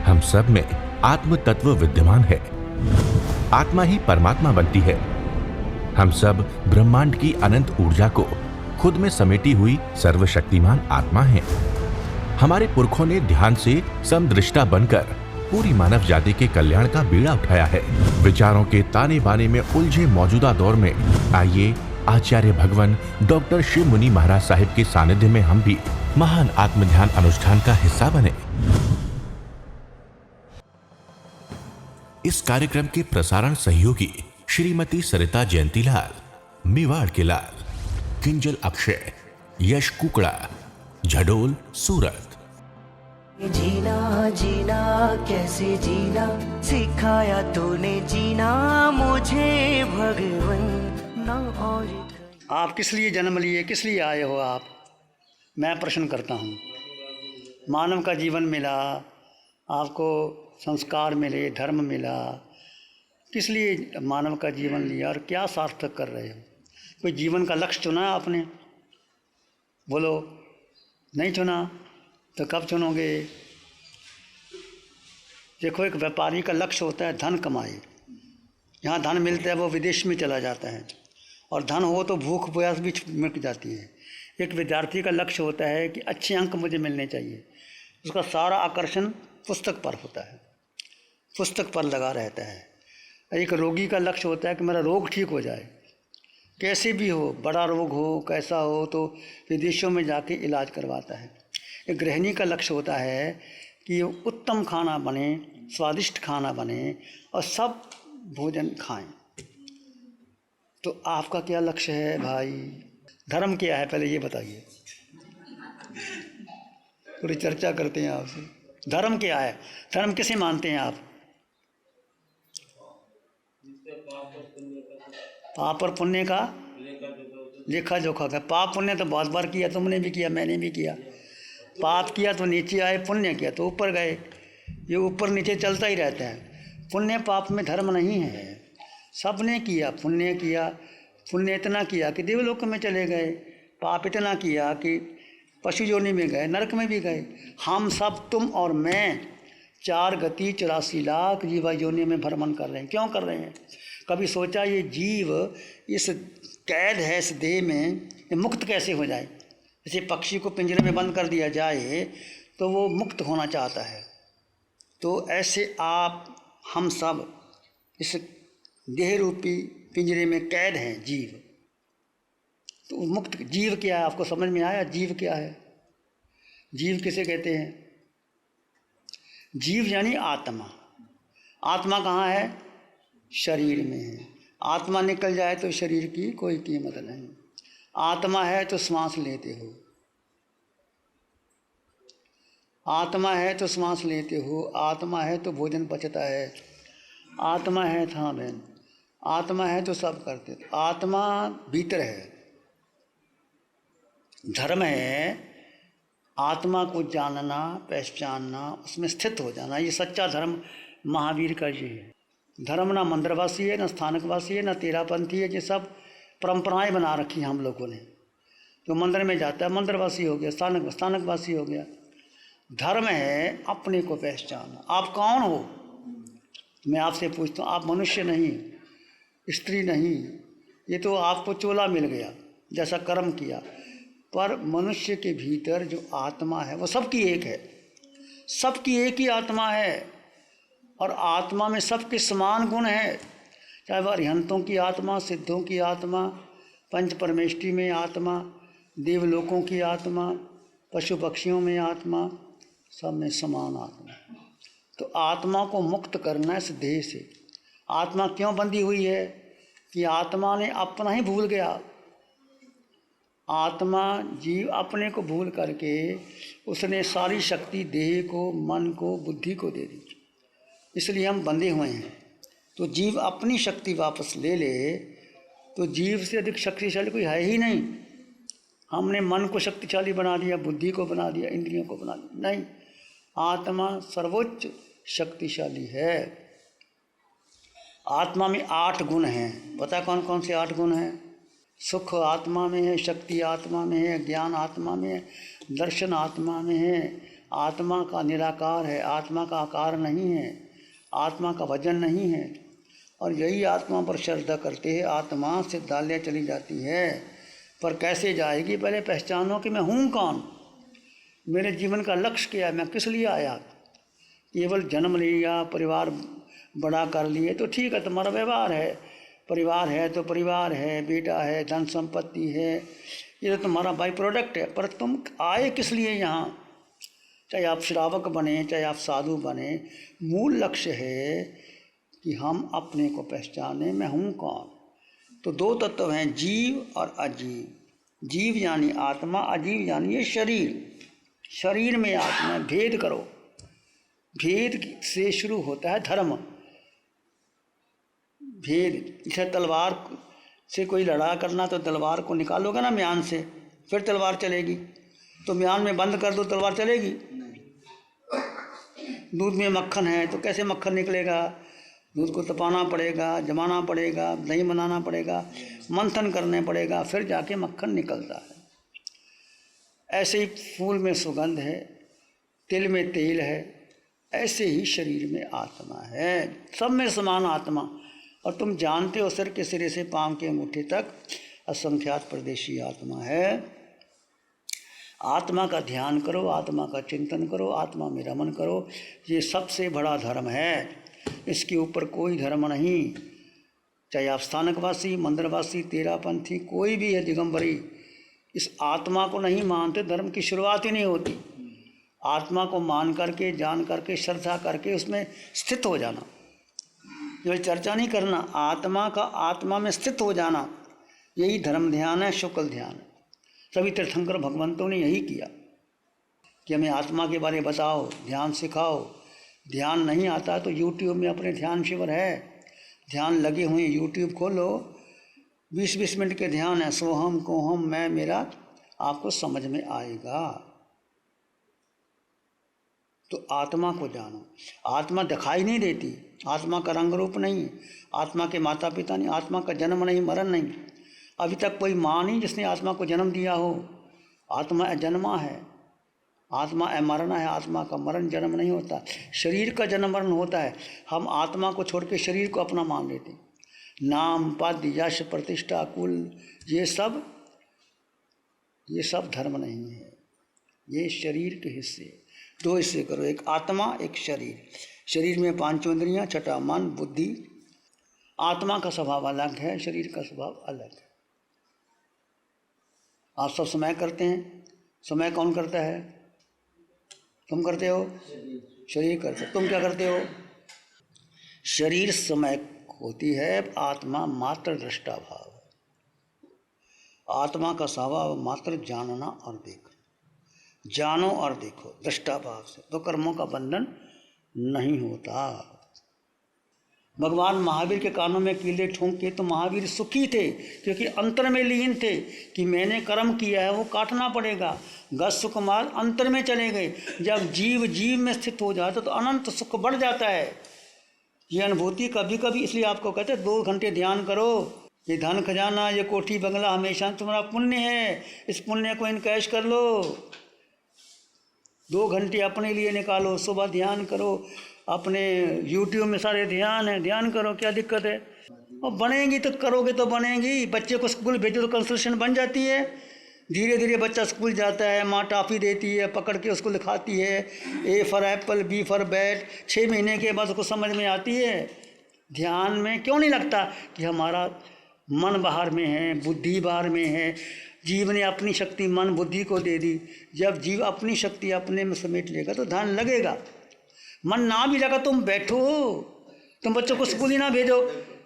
हम सब में आत्म तत्व विद्यमान है। आत्मा ही परमात्मा बनती है। हम सब ब्रह्मांड की अनंत ऊर्जा को खुद में समेटी हुई सर्वशक्तिमान आत्मा हैं। हमारे पुरखों ने ध्यान से समदृष्टा बनकर पूरी मानव जाति के कल्याण का बीड़ा उठाया है। विचारों के ताने बाने में उलझे मौजूदा दौर में आइए आचार्य भगवान डॉक्टर शिव मुनि महाराज साहिब के सानिध्य में हम भी महान आत्म ध्यान अनुष्ठान का हिस्सा बने। इस कार्यक्रम के प्रसारण सहयोगी श्रीमती सरिता जयंतीलाल, मेवाड़ के लाल, किंजल अक्षय, यश कुकड़ा, झडोल, सूरत। जीना जीना कैसे जीना सिखाया तूने जीना मुझे भगवन ना और। आप किस लिए जन्म लिए, किस लिए आए हो आप? मैं प्रश्न करता हूँ। मानव का जीवन मिला, आपको संस्कार मिले, धर्म मिला, किस लिए मानव का जीवन लिया और क्या सार्थक कर रहे हो? कोई जीवन का लक्ष्य चुना आपने? बोलो, नहीं चुना तो कब चुनोगे? देखो, एक व्यापारी का लक्ष्य होता है धन कमाई। यहाँ धन मिलता है वो विदेश में चला जाता है, और धन हो तो भूख प्यास भी मिट जाती है। एक विद्यार्थी का लक्ष्य होता है कि अच्छे अंक मुझे मिलने चाहिए। उसका सारा आकर्षण पुस्तक पर होता है, पुस्तक पर लगा रहता है। एक रोगी का लक्ष्य होता है कि मेरा रोग ठीक हो जाए, कैसे भी हो, बड़ा रोग हो, कैसा हो, तो विदेशों में जाके इलाज करवाता है। एक गृहिणी का लक्ष्य होता है कि उत्तम खाना बने, स्वादिष्ट खाना बने और सब भोजन खाएं। तो आपका क्या लक्ष्य है भाई? धर्म क्या है, पहले ये बताइए। थोड़ी चर्चा करते हैं आपसे। धर्म क्या है? धर्म किसे मानते हैं आप? पाप और पुण्य का लेखा जोखा का। पाप पुण्य तो बहुत बार किया, तुमने भी किया, मैंने भी किया। पाप किया तो नीचे आए, पुण्य किया तो ऊपर गए। ये ऊपर नीचे चलता ही रहता है। पुण्य पाप में धर्म नहीं है। सबने किया, पुण्य किया, पुण्य इतना किया कि देवलोक में चले गए, पाप इतना किया कि पशु योनि में गए, नरक में भी गए। हम सब, तुम और मैं, 4 गति 84 लाख जीवा योनि में भ्रमण कर रहे हैं। क्यों कर रहे हैं? कभी सोचा ये जीव इस कैद है इस देह में, ये मुक्त कैसे हो जाए? जैसे पक्षी को पिंजरे में बंद कर दिया जाए तो वो मुक्त होना चाहता है, तो ऐसे आप हम सब इस देह रूपी पिंजरे में कैद हैं, जीव। तो मुक्त जीव क्या है? आपको समझ में आया जीव क्या है? जीव किसे कहते हैं? जीव यानी आत्मा। आत्मा कहाँ है? शरीर में है। आत्मा निकल जाए तो शरीर की कोई कीमत नहीं। आत्मा है तो श्वास लेते हो, आत्मा है तो श्वास लेते हो, आत्मा है तो भोजन पचता है, आत्मा है था बहन, आत्मा है तो सब करते। आत्मा भीतर है। धर्म है आत्मा को जानना, पहचानना, उसमें स्थित हो जाना। ये सच्चा धर्म महावीर का ये है। धर्म ना मंदिरवासी है, ना स्थानकवासी है, ना तेरापंथी है। ये सब परंपराएं बना रखी हैं हम लोगों ने। जो मंदिर में जाता है मंदिरवासी हो गया, स्थानकवासी हो गया। धर्म है अपने को पहचानना। आप कौन हो? मैं आपसे पूछता हूँ। आप मनुष्य नहीं, स्त्री नहीं, ये तो आपको चोला मिल गया जैसा कर्म किया। पर मनुष्य के भीतर जो आत्मा है वो सबकी एक है। सबकी एक ही आत्मा है, और आत्मा में सबके समान गुण है। चाहे वह अरिहंतों की आत्मा, सिद्धों की आत्मा, पंच परमेष्टि में आत्मा, देवलोकों की आत्मा, पशु पक्षियों में आत्मा, सब में समान आत्मा। तो आत्मा को मुक्त करना इस देह से। आत्मा क्यों बंधी हुई है? कि आत्मा ने अपना ही भूल गया। आत्मा जीव अपने को भूल करके उसने सारी शक्ति देह को, मन को, बुद्धि को दे दी। इसलिए हम बंधे हुए हैं। तो जीव अपनी शक्ति वापस ले ले तो जीव से अधिक शक्तिशाली कोई है ही नहीं। हमने मन को शक्तिशाली बना दिया, बुद्धि को बना दिया, इंद्रियों को बना दिया। नहीं, आत्मा सर्वोच्च शक्तिशाली है। आत्मा में 8 गुण हैं। पता कौन कौन से 8 गुण हैं? सुख आत्मा में है, शक्ति आत्मा में है, ज्ञान आत्मा में है, दर्शन आत्मा में है, आत्मा का निराकार है, आत्मा का आकार नहीं है, आत्मा का वजन नहीं है। और यही आत्मा पर श्रद्धा करते हैं आत्मा सिद्धालय चली जाती है। पर कैसे जाएगी? पहले पहचानो कि मैं हूँ कौन, मेरे जीवन का लक्ष्य क्या है, मैं किस लिए आया। केवल जन्म लिया, परिवार बड़ा कर लिए तो ठीक है, तुम्हारा व्यवहार है, परिवार है तो परिवार है, बेटा है, धन संपत्ति है, ये तो तुम्हारा बाई प्रोडक्ट है। पर तुम आए किस लिए यहाँ? चाहे आप श्रावक बने, चाहे आप साधु बने, मूल लक्ष्य है कि हम अपने को पहचाने, मैं हूँ कौन। तो दो तत्व हैं, जीव और अजीव। जीव यानी आत्मा, अजीव यानी ये शरीर। शरीर में आत्मा, भेद करो। भेद से शुरू होता है धर्म। भेद, जैसे तलवार से कोई लड़ा करना तो तलवार को निकालोगे ना म्यान से, फिर तलवार चलेगी। तो म्यान में बंद कर दो, तलवार चलेगी? दूध में मक्खन है तो कैसे मक्खन निकलेगा? दूध को तपाना पड़ेगा, जमाना पड़ेगा, दही बनाना पड़ेगा, मंथन करने पड़ेगा, फिर जाके मक्खन निकलता है। ऐसे ही फूल में सुगंध है, तिल में तेल है, ऐसे ही शरीर में आत्मा है। सब में समान आत्मा। और तुम जानते हो सिर के सिरे से पांव के अंगूठे तक असंख्यात प्रदेशी आत्मा है। आत्मा का ध्यान करो, आत्मा का चिंतन करो, आत्मा में रमन करो। ये सबसे बड़ा धर्म है, इसके ऊपर कोई धर्म नहीं। चाहे आप स्थानकवासी, मंदिरवासी, तेरापंथी, कोई भी है, दिगंबरी, इस आत्मा को नहीं मानते, धर्म की शुरुआत ही नहीं होती। आत्मा को मान करके, जान करके, श्रद्धा करके उसमें स्थित हो जाना। जो चर्चा नहीं करना, आत्मा का आत्मा में स्थित हो जाना, यही धर्म ध्यान है, शुक्ल ध्यान है। सभी तीर्थंकर भगवंतों ने यही किया कि हमें आत्मा के बारे में बताओ, ध्यान सिखाओ। ध्यान नहीं आता तो यूट्यूब में अपने ध्यान शिविर है, ध्यान लगे हुए, यूट्यूब खोलो, 20-20 मिनट के ध्यान है, सोहम कोहम मैं मेरा, आपको समझ में आएगा। तो आत्मा को जानो। आत्मा दिखाई नहीं देती, आत्मा का रंग रूप नहीं, आत्मा के माता पिता नहीं, आत्मा का जन्म नहीं, मरण नहीं। अभी तक कोई माँ नहीं जिसने आत्मा को जन्म दिया हो। आत्मा अजन्मा है, आत्मा अमरना है, आत्मा का मरण जन्म नहीं होता। शरीर का जन्म मरण होता है। हम आत्मा को छोड़ के शरीर को अपना मान लेते हैं। नाम, पद, यश, प्रतिष्ठा, कुल, ये सब धर्म नहीं है, ये शरीर के हिस्से। दो हिस्से करो, एक आत्मा, एक शरीर। शरीर में 5 इंद्रियां, छठा मन, बुद्धि। आत्मा का स्वभाव अलग है, शरीर का स्वभाव अलग है। आप सब समय करते हैं, समय कौन करता है? तुम करते हो, शरीर करते। तुम क्या करते हो? शरीर समय होती है, आत्मा मात्र दृष्टा भाव है। आत्मा का स्वभाव मात्र जानना और देखना। जानो और देखो दृष्टा भाव से, तो कर्मों का बंधन नहीं होता। भगवान महावीर के कानों में कीले ठोंके तो महावीर सुखी थे, क्योंकि अंतर में लीन थे कि मैंने कर्म किया है वो काटना पड़ेगा। गस सुख मार्ग अंतर में चले गए। जब जीव जीव में स्थित हो जाता तो अनंत सुख बढ़ जाता है। ये अनुभूति कभी कभी, इसलिए आपको कहते हैं 2 घंटे ध्यान करो। ये धन खजाना, ये कोठी बंगला हमेशा तुम्हारा पुण्य है, इस पुण्य को इनकैश कर लो। 2 घंटे अपने लिए निकालो, सुबह ध्यान करो। अपने YouTube में सारे ध्यान है, ध्यान करो, क्या दिक्कत है? और बनेगी तो करोगे तो बनेगी। बच्चे को स्कूल भेजो तो कंसल्टेशन बन जाती है। धीरे धीरे बच्चा स्कूल जाता है, माँ टॉफी देती है, पकड़ के उसको लिखाती है, A for Apple, B for bat. 6 महीने के बाद उसको समझ में आती है। ध्यान में क्यों नहीं लगता कि हमारा मन बाहर में है, बुद्धि बाहर में है। जीव ने अपनी शक्ति मन बुद्धि को दे दी। जब जीव अपनी शक्ति अपने में समेट लेगा तो ध्यान लगेगा। मन ना भी लगा, तुम बैठो, तुम बच्चों को स्कूल ही ना भेजो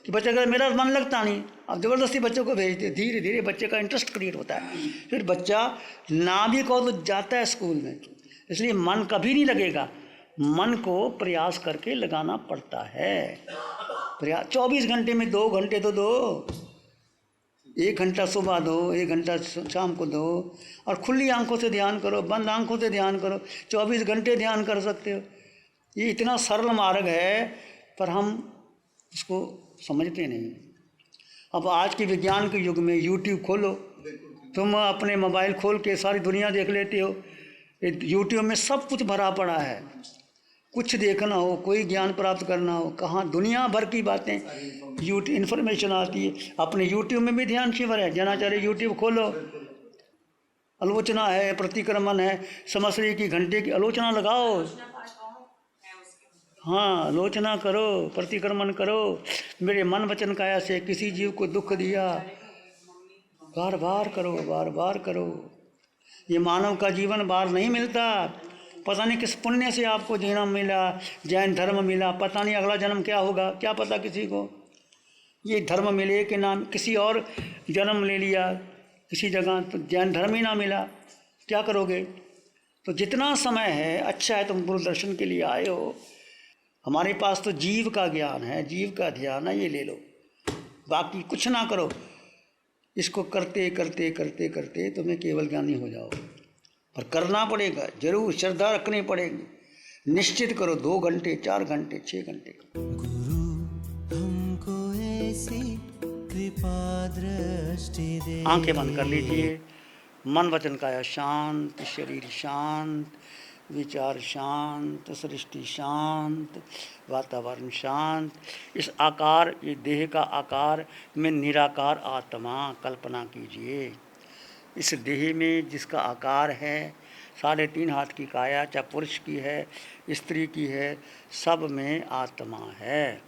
कि बच्चा कहे मेरा मन लगता नहीं। अब ज़बरदस्ती बच्चों को भेजते, धीरे धीरे बच्चे का इंटरेस्ट क्रिएट होता है। फिर बच्चा ना भी कहो तो जाता है स्कूल में। इसलिए मन कभी नहीं लगेगा, मन को प्रयास करके लगाना पड़ता है। प्रयास 24 घंटे में 2 घंटे तो दो। 1 घंटा सुबह दो, 1 घंटा शाम को दो, और खुली आंखों से ध्यान करो, बंद आंखों से ध्यान करो। 24 घंटे ध्यान कर सकते हो। ये इतना सरल मार्ग है, पर हम उसको समझते नहीं। अब आज के विज्ञान के युग में YouTube खोलो, तुम अपने मोबाइल खोल के सारी दुनिया देख लेते हो। यूट्यूब में सब कुछ भरा पड़ा है, कुछ देखना हो, कोई ज्ञान प्राप्त करना हो, कहाँ दुनिया भर की बातें यूट्यूब इन्फॉर्मेशन आती है। अपने यूट्यूब में भी ध्यान शिविर है, जनाचार्य यूट्यूब खोलो, आलोचना है, प्रतिक्रमण है, समश्री की घंटे की आलोचना लगाओ, हाँ आलोचना करो, प्रतिक्रमण करो। मेरे मन वचन काया से किसी जीव को दुख दिया, बार बार करो, बार बार करो। ये मानव का जीवन बार नहीं मिलता, पता नहीं किस पुण्य से आपको जन्म मिला, जैन धर्म मिला, पता नहीं अगला जन्म क्या होगा, क्या पता किसी को। ये धर्म मिले कि नाम किसी और जन्म ले लिया किसी जगह, तो जैन धर्म ही ना मिला, क्या करोगे। तो जितना समय है अच्छा है, तुम गुरु दर्शन के लिए आए हो, हमारे पास तो जीव का ज्ञान है, जीव का ध्यान है, ये ले लो, बाकी कुछ ना करो। इसको करते करते करते करते तुम्हें केवल ज्ञानी हो जाओ, पर करना पड़ेगा जरूर, श्रद्धा रखनी पड़ेगी। निश्चित करो 2 घंटे 4 घंटे 6 घंटे। गुरु हमको ऐसी कृपा दृष्टि दे। आंखें बंद कर लीजिए, मन वचन काया शांत, शरीर शांत, विचार शांत, सृष्टि शांत, वातावरण शांत। इस आकार, ये देह का आकार में निराकार आत्मा कल्पना कीजिए। इस देह में जिसका आकार है 3.5 हाथ की काया, चाहे पुरुष की है स्त्री की है, सब में आत्मा है।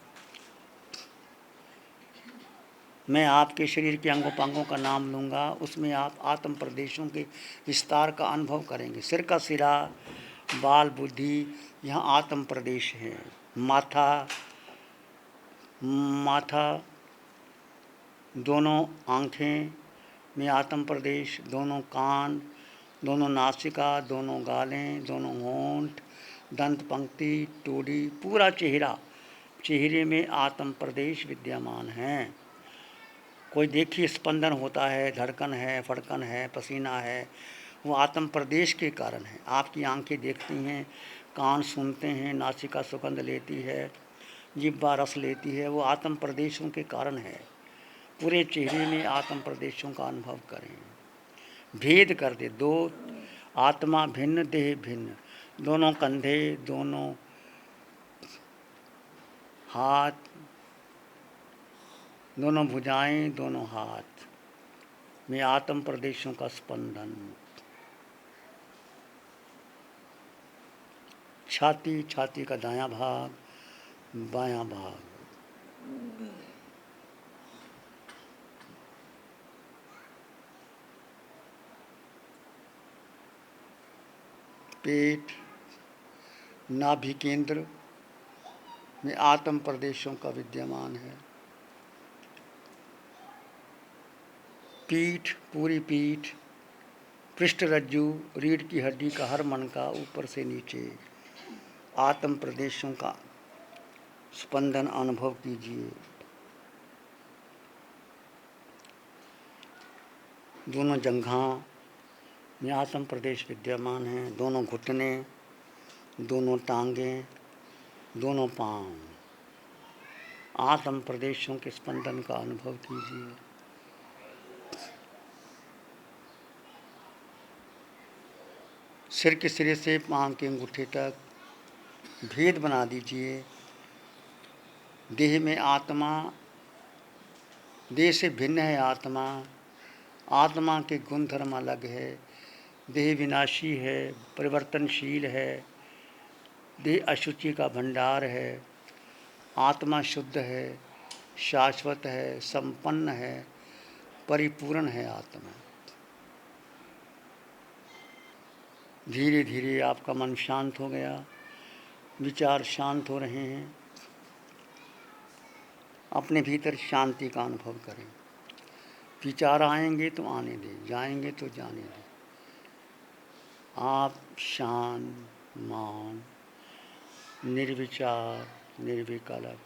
मैं आपके शरीर के अंगों पांगों का नाम लूँगा, उसमें आप आत्म प्रदेशों के विस्तार का अनुभव करेंगे। सिर का सिरा, बाल, बुद्धि, यहाँ आत्म प्रदेश है। माथा, दोनों आँखें में आत्म प्रदेश, दोनों कान, दोनों नासिका, दोनों गालें, दोनों होंठ, दंत पंक्ति, टोड़ी, पूरा चेहरे में आत्म प्रदेश विद्यमान हैं। कोई देखिए स्पंदन होता है, धड़कन है, फड़कन है, पसीना है, वो आत्म प्रदेश के कारण है। आपकी आंखें देखती हैं, कान सुनते हैं, नासिका सुगंध लेती है, जिह्वा रस लेती है, वो आत्म प्रदेशों के कारण है। पूरे चेहरे में आत्म प्रदेशों का अनुभव करें। भेद कर दे, 2 आत्मा भिन्न, देह भिन्न, दोनों कंधे, दोनों हाथ, दोनों भुजाएं, दोनों हाथ में आत्म प्रदेशों का स्पंदन। छाती का दायां भाग, बायां भाग, पेट, नाभि केंद्र में आत्म प्रदेशों का विद्यमान है। पीठ, पूरी पीठ, पृष्ठ रज्जु, रीढ़ की हड्डी का हर मन का ऊपर से नीचे आत्म प्रदेशों का स्पंदन अनुभव कीजिए। दोनों जंघा में आत्म प्रदेश विद्यमान हैं, दोनों घुटने, दोनों टांगें, दोनों पांव, आत्म प्रदेशों के स्पंदन का अनुभव कीजिए। सिर के सिरे से पांव के अंगूठे तक भेद बना दीजिए। देह में आत्मा, देह से भिन्न है आत्मा, आत्मा के गुण धर्म अलग है। देह विनाशी है, परिवर्तनशील है, देह अशुचि का भंडार है, आत्मा शुद्ध है, शाश्वत है, संपन्न है, परिपूर्ण है आत्मा। धीरे धीरे आपका मन शांत हो गया, विचार शांत हो रहे हैं। अपने भीतर शांति का अनुभव करें। विचार आएंगे तो आने दें, जाएंगे तो जाने दें। आप शांत, मौन, निर्विचार, निर्विकल्प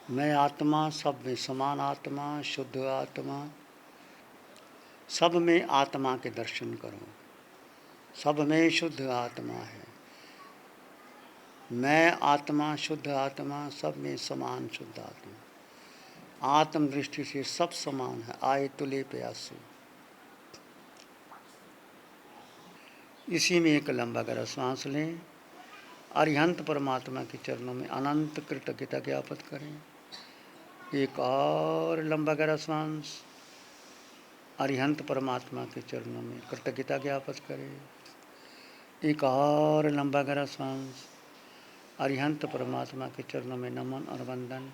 मैं आत्मा, सब में समान आत्मा, शुद्ध आत्मा, सब में आत्मा के दर्शन करो। सब में शुद्ध आत्मा है। मैं आत्मा, शुद्ध आत्मा, सब में समान शुद्ध आत्मा। आत्म दृष्टि से सब समान है, आए तुले प्यासु। इसी में एक लंबा गहरा सांस लें, अरिहंत परमात्मा के चरणों में अनंत कृतज्ञता ज्ञापित करें। एक और लंबा गहरा सांस, अरिहंत परमात्मा के चरणों में कृतज्ञता ज्ञापित करें। एक और लंबा गहरा सांस, अरिहंत परमात्मा के चरणों में नमन और वंदन।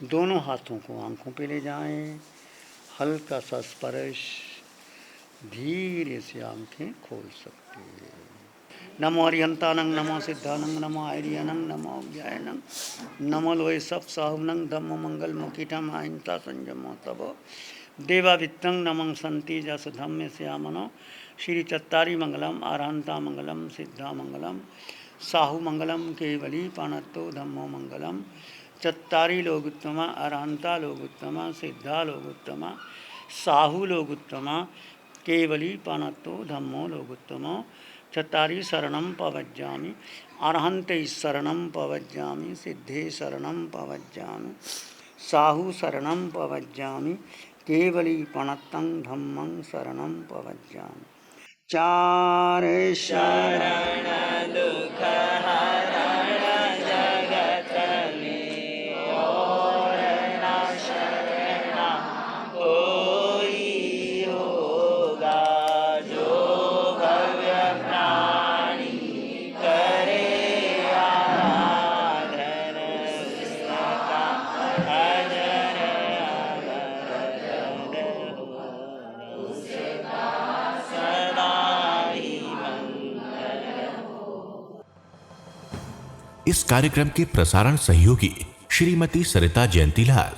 दोनों हाथों को आंखों पे ले जाएं, हल्का सा स्पर्श, धीरे से आंखें खोल सकते हैं। नमो अरिहंतानंग, नमो सिद्धानंग, नमो आर्यनंग, नमो ज्ञानंग, नमो लोय सब साहुनंग, धम्मो मंगल मुखिटम अहिंसा संयमो तबो देवा वित्तंग, नमं संति जस धम्म श्यामनो श्री चत्तारी मंगलम, अरहंता मंगलम, सिद्धा मंगलम, साहु मंगलम, केवली पाणत्तो धम्मो मंगलम। चत्तारी लोगुत्तमा, अरहंता लोगुत्तमा, सिद्धा लोगुत्तमा, साहु लोगुत्तमा, केवली पाणत्तो धम्मो लोगुत्तमो। चत्तारी शरणं पवज्जामि, अरहंते शरणं पवज्जामि, सिद्धे शरणं पवज्जामि, साहु शरणं पवज्जामि, केवली पणत्तं धम्मं शरणं पवज्जामि। चार शरण दुख हरण जगत में और न शरण कोई होगा, जो भव्य प्राणी करे आराधन उसका अजर अमर हो, उसका सदा ही मंगल हो। इस कार्यक्रम के प्रसारण सहयोगी श्रीमती सरिता जयंतीलाल,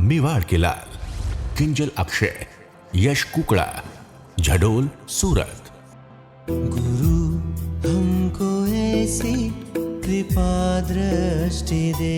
मेवाड़ के लाल, किंजल अक्षय, यश कुकड़ा, झडोल, सूरत। गुरु हमको ऐसी कृपा दृष्टि दे